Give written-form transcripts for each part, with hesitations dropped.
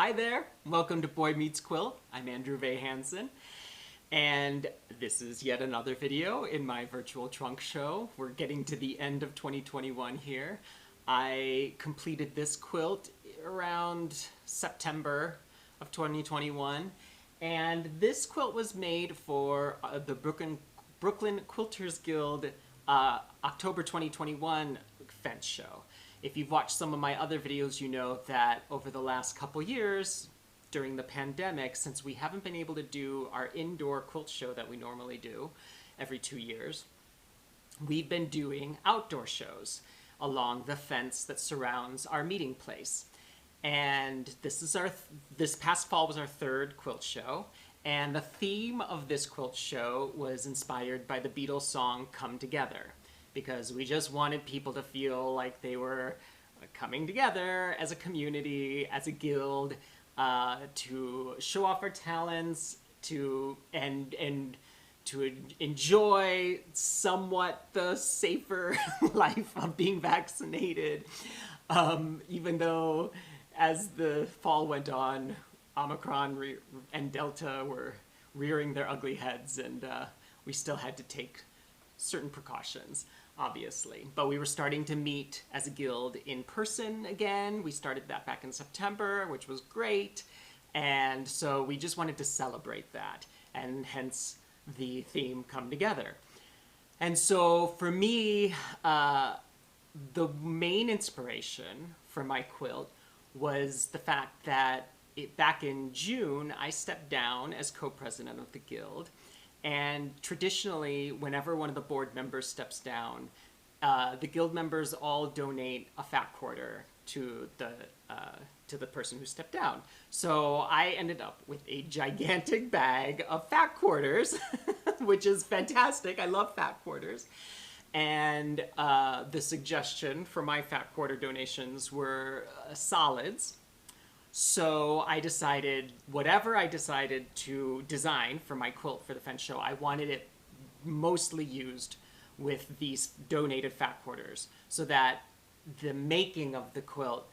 Hi there, welcome to Boy Meets Quilt. I'm Andrew Vay Hansen, and this is yet another video in my virtual trunk show. We're getting to the end of 2021 here. I completed this quilt around September of 2021, and this quilt was made for the Brooklyn Quilters Guild October 2021 fence show. If you've watched some of my other videos, you know that over the last couple years, during the pandemic, since we haven't been able to do our indoor quilt show that we normally do every 2 years, we've been doing outdoor shows along the fence that surrounds our meeting place. And this past fall was our third quilt show, and the theme of this quilt show was inspired by the Beatles song Come Together, because we just wanted people to feel like they were coming together as a community, as a guild, to show off our talents, and to enjoy somewhat the safer life of being vaccinated, even though as the fall went on, Omicron and Delta were rearing their ugly heads, and we still had to take certain precautions, obviously. But we were starting to meet as a guild in person again. We started that back in September, which was great. And so we just wanted to celebrate that, and hence the theme Come Together. And so for me, the main inspiration for my quilt was the fact that back in June, I stepped down as co-president of the guild. And traditionally, whenever one of the board members steps down, the guild members all donate a fat quarter to the person who stepped down. So I ended up with a gigantic bag of fat quarters, which is fantastic. I love fat quarters. And the suggestion for my fat quarter donations were solids. So I decided, whatever I decided to design for my quilt for the fence show, I wanted it mostly used with these donated fat quarters, so that the making of the quilt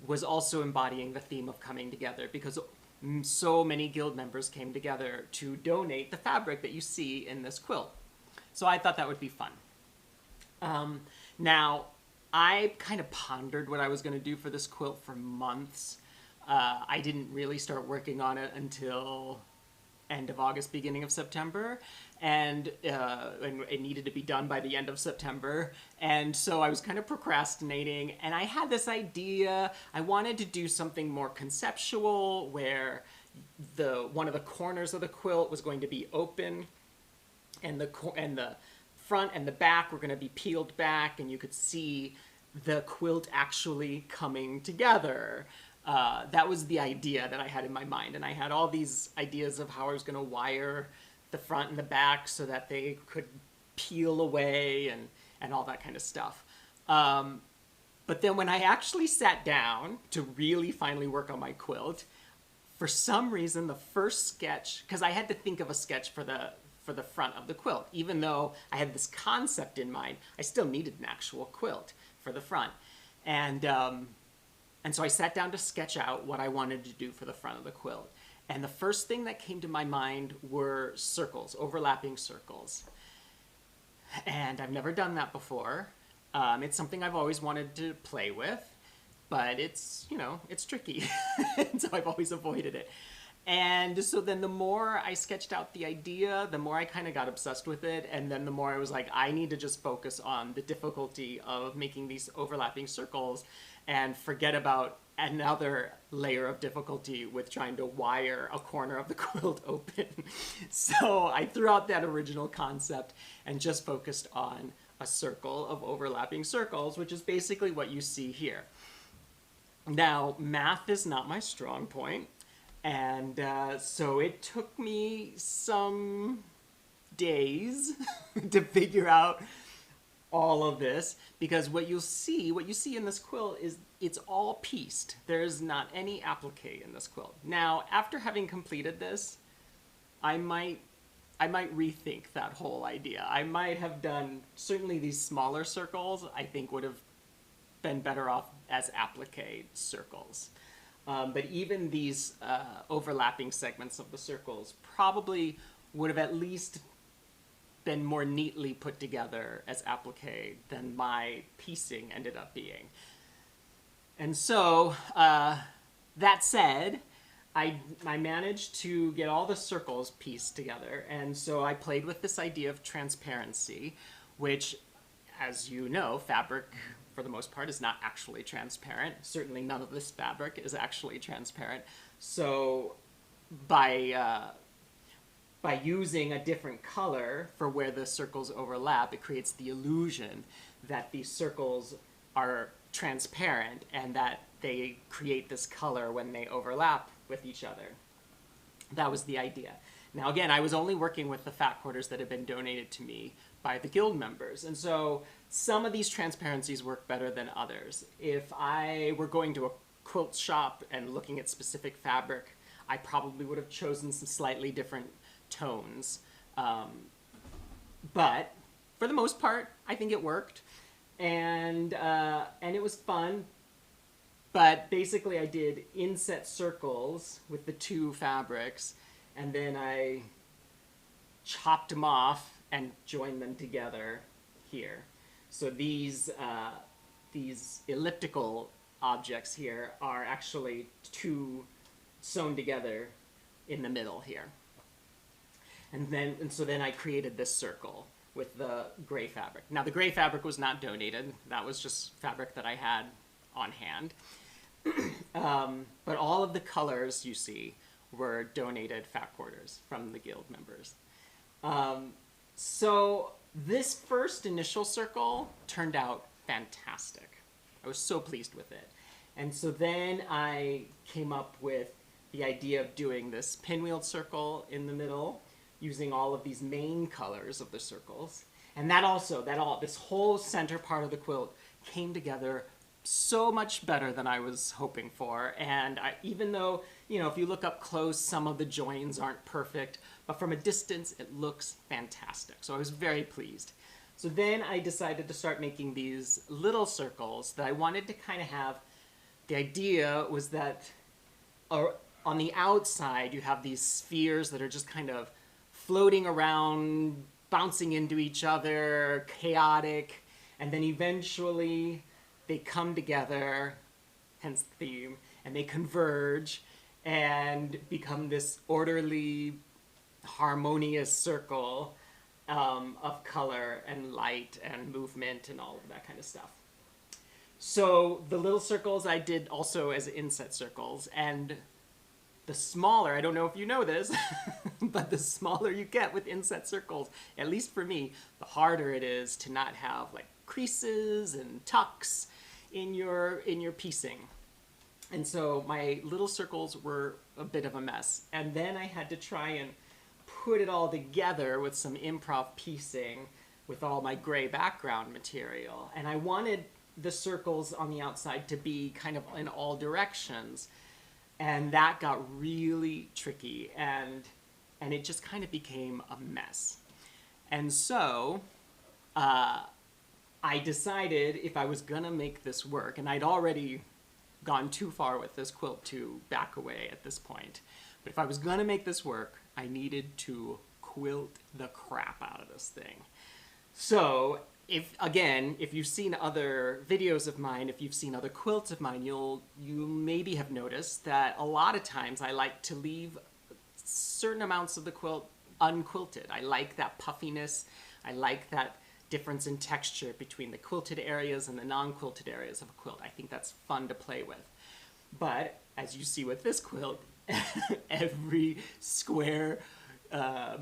was also embodying the theme of coming together, because so many guild members came together to donate the fabric that you see in this quilt. So I thought that would be fun. Now, I kind of pondered what I was going to do for this quilt for months. I didn't really start working on it until end of August, beginning of September, and it needed to be done by the end of September. And so I was kind of procrastinating, and I had this idea. I wanted to do something more conceptual, where one of the corners of the quilt was going to be open, and the front and the back were going to be peeled back, and you could see the quilt actually coming together. That was the idea that I had in my mind, and I had all these ideas of how I was going to wire the front and the back so that they could peel away and all that kind of stuff. But then when I actually sat down to really finally work on my quilt, for some reason the first sketch, because I had to think of a sketch for the front of the quilt. Even though I had this concept in mind, I still needed an actual quilt for the front. And so I sat down to sketch out what I wanted to do for the front of the quilt. And the first thing that came to my mind were circles, overlapping circles. And I've never done that before. It's something I've always wanted to play with, but it's tricky. And so I've always avoided it. And so then the more I sketched out the idea, the more I kind of got obsessed with it. And then the more I was like, I need to just focus on the difficulty of making these overlapping circles and forget about another layer of difficulty with trying to wire a corner of the quilt open. So I threw out that original concept and just focused on a circle of overlapping circles, which is basically what you see here. Now, math is not my strong point. And so it took me some days to figure out all of this, because what you see in this quilt is it's all pieced. There's not any applique in this quilt. Now, after having completed this, I might rethink that whole idea. I might have done, certainly these smaller circles, I think would have been better off as applique circles. But even these overlapping segments of the circles probably would have at least been more neatly put together as applique than my piecing ended up being. And so, that said, I managed to get all the circles pieced together, and so I played with this idea of transparency, which, as you know, fabric, for the most part, is not actually transparent. Certainly none of this fabric is actually transparent. So by using a different color for where the circles overlap, it creates the illusion that these circles are transparent and that they create this color when they overlap with each other. That was the idea. Now again, I was only working with the fat quarters that had been donated to me by the guild members, and so some of these transparencies work better than others. If I were going to a quilt shop and looking at specific fabric, I probably would have chosen some slightly different tones. But for the most part, I think it worked, and it was fun. But basically, I did inset circles with the two fabrics, and then I chopped them off and joined them together here. So these elliptical objects here are actually two sewn together in the middle here. And so then I created this circle with the gray fabric. Now the gray fabric was not donated. That was just fabric that I had on hand. But all of the colors you see were donated fat quarters from the guild members. So this first initial circle turned out fantastic. I was so pleased with it. And so then I came up with the idea of doing this pinwheel circle in the middle, using all of these main colors of the circles. And this whole center part of the quilt came together so much better than I was hoping for. And even though, if you look up close, some of the joins aren't perfect, but from a distance, it looks fantastic. So I was very pleased. So then I decided to start making these little circles that I wanted to kind of have. The idea was that on the outside, you have these spheres that are just kind of floating around, bouncing into each other, chaotic, and then eventually they come together, hence the theme, and they converge and become this orderly, harmonious circle of color and light and movement and all of that kind of stuff. So the little circles I did also as inset circles, and the smaller, I don't know if you know this, but the smaller you get with inset circles, at least for me, the harder it is to not have like creases and tucks in your piecing. And so my little circles were a bit of a mess. And then I had to try and put it all together with some improv piecing with all my gray background material. And I wanted the circles on the outside to be kind of in all directions. And that got really tricky, and it just kind of became a mess. And so I decided if I was gonna make this work, and I'd already gone too far with this quilt to back away at this point, but if I was gonna make this work, I needed to quilt the crap out of this thing. So if you've seen other videos of mine, if you've seen other quilts of mine, you maybe have noticed that a lot of times I like to leave certain amounts of the quilt unquilted. I like that puffiness. I like that difference in texture between the quilted areas and the non-quilted areas of a quilt. I think that's fun to play with. But as you see with this quilt, every square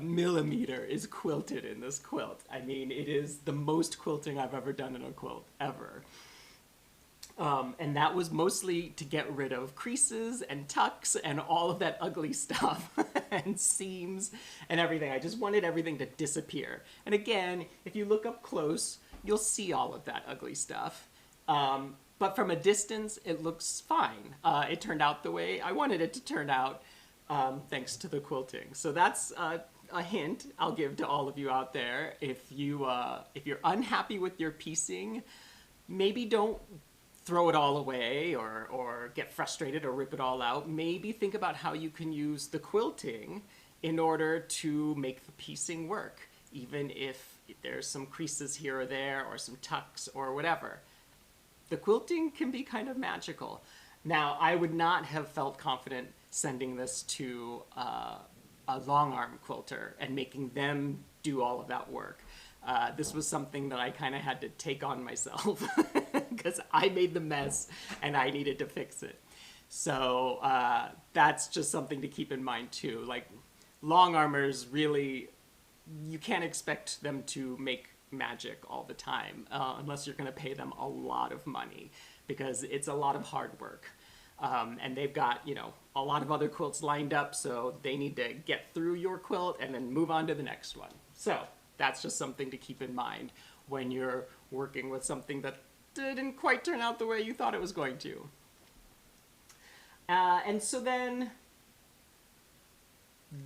millimeter is quilted in this quilt. I mean, it is the most quilting I've ever done in a quilt, ever. And that was mostly to get rid of creases and tucks and all of that ugly stuff and seams and everything. I just wanted everything to disappear. And again, if you look up close, you'll see all of that ugly stuff. But from a distance, it looks fine. It turned out the way I wanted it to turn out. Thanks to the quilting. So that's a hint I'll give to all of you out there. If you're unhappy with your piecing, maybe don't throw it all away or get frustrated or rip it all out, maybe think about how you can use the quilting in order to make the piecing work, even if there's some creases here or there or some tucks or whatever. The quilting can be kind of magical. Now, I would not have felt confident sending this to a long arm quilter and making them do all of that work. This was something that I kind of had to take on myself because I made the mess and I needed to fix it. So that's just something to keep in mind too. Like long armors, really, you can't expect them to make magic all the time unless you're going to pay them a lot of money, because it's a lot of hard work. And they've got, you know, a lot of other quilts lined up, so they need to get through your quilt and then move on to the next one. So that's just something to keep in mind when you're working with something that didn't quite turn out the way you thought it was going to. And so then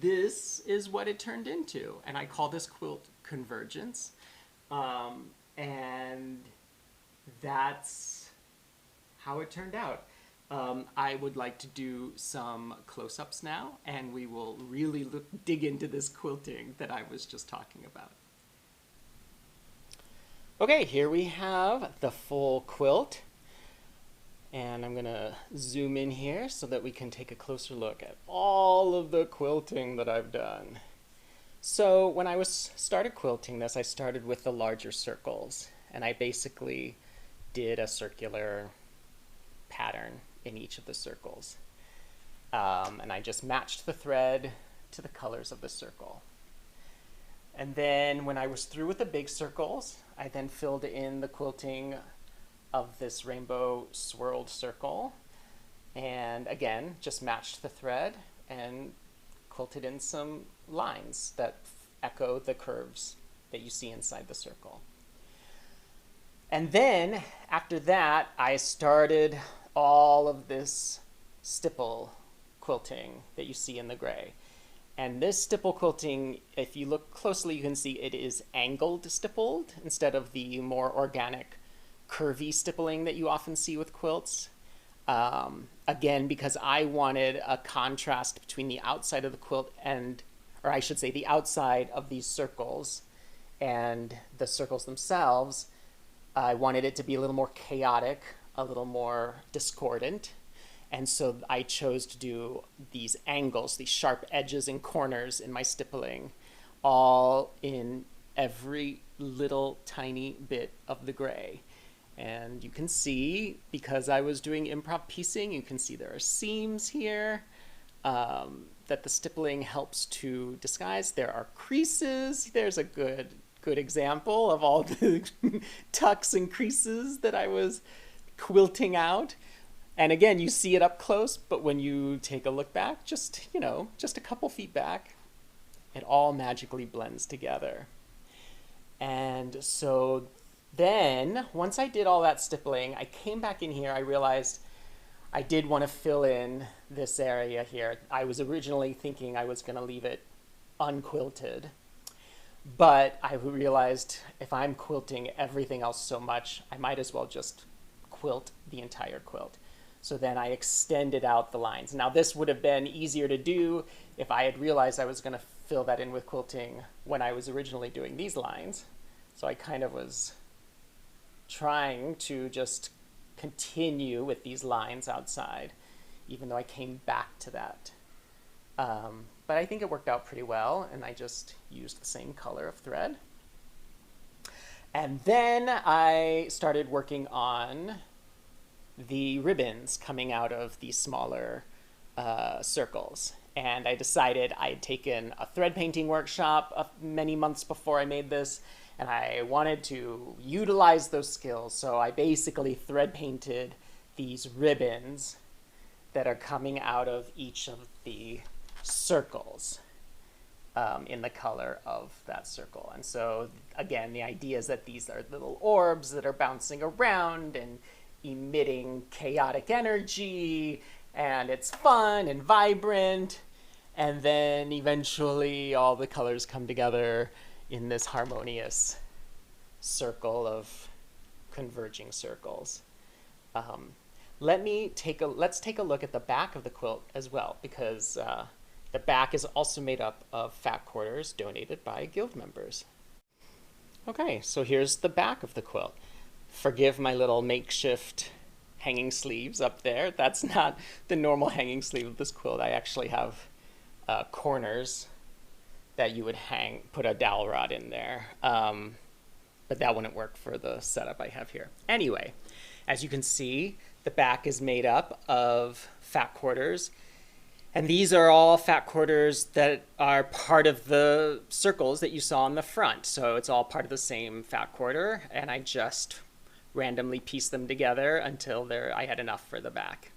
this is what it turned into, and I call this quilt convergence. And that's how it turned out. I would like to do some close-ups now, and we will really dig into this quilting that I was just talking about. Okay, here we have the full quilt. And I'm gonna zoom in here so that we can take a closer look at all of the quilting that I've done. So when I started quilting this, I started with the larger circles, and I basically did a circular pattern in each of the circles. And I just matched the thread to the colors of the circle. And then when I was through with the big circles, I then filled in the quilting of this rainbow swirled circle, and again just matched the thread and quilted in some lines that echo the curves that you see inside the circle. And then after that I started all of this stipple quilting that you see in the gray. And this stipple quilting, if you look closely, you can see it is angled stippled instead of the more organic curvy stippling that you often see with quilts. Again, because I wanted a contrast between the outside of the quilt or I should say the outside of these circles and the circles themselves. I wanted it to be a little more chaotic, a little more discordant. And so I chose to do these angles, these sharp edges and corners in my stippling, all in every little tiny bit of the gray. And you can see, because I was doing improv piecing, you can see there are seams here that the stippling helps to disguise. There are creases. There's a good example of all the tucks and creases that I was quilting out. And again, you see it up close, but when you take a look back, just a couple feet back, it all magically blends together. And so then, once I did all that stippling, I came back in here, I realized I did want to fill in this area here. I was originally thinking I was going to leave it unquilted, but I realized if I'm quilting everything else so much, I might as well just quilt the entire quilt. So then I extended out the lines. Now this would have been easier to do if I had realized I was going to fill that in with quilting when I was originally doing these lines. So I kind of was trying to just continue with these lines outside, even though I came back to that. But I think it worked out pretty well, and I just used the same color of thread. And then I started working on the ribbons coming out of these smaller circles. And I decided I had taken a thread painting workshop many months before I made this, and I wanted to utilize those skills. So I basically thread painted these ribbons that are coming out of each of the circles in the color of that circle. And so again, the idea is that these are little orbs that are bouncing around and emitting chaotic energy, and it's fun and vibrant. And then eventually all the colors come together in this harmonious circle of converging circles. Let's take a look at the back of the quilt as well, because the back is also made up of fat quarters donated by guild members. Okay, so here's the back of the quilt. Forgive my little makeshift hanging sleeves up there. That's not the normal hanging sleeve of this quilt. I actually have corners that you would put a dowel rod in there. But that wouldn't work for the setup I have here. Anyway, as you can see, the back is made up of fat quarters. And these are all fat quarters that are part of the circles that you saw on the front. So it's all part of the same fat quarter. And I just randomly pieced them together until I had enough for the back.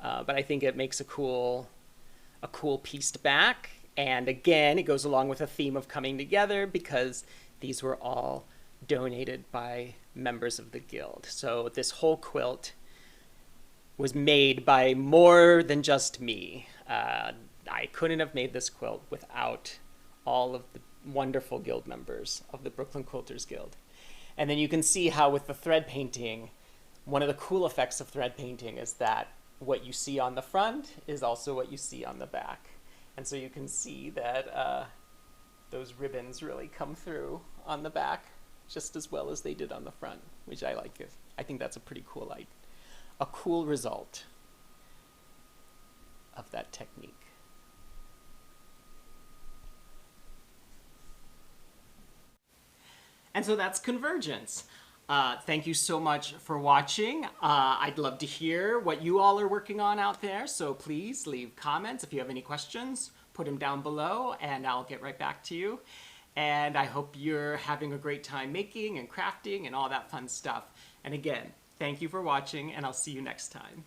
But I think it makes a cool pieced back. And again, it goes along with a theme of coming together because these were all donated by members of the guild. So this whole quilt was made by more than just me. I couldn't have made this quilt without all of the wonderful guild members of the Brooklyn Quilters Guild. And then you can see how with the thread painting, one of the cool effects of thread painting is that what you see on the front is also what you see on the back. And so you can see that those ribbons really come through on the back just as well as they did on the front, which I like. I think that's a pretty cool a cool result of that technique. And so that's convergence. Thank you so much for watching. I'd love to hear what you all are working on out there, so please leave comments. If you have any questions, put them down below and I'll get right back to you. And I hope you're having a great time making and crafting and all that fun stuff. And again, thank you for watching, and I'll see you next time.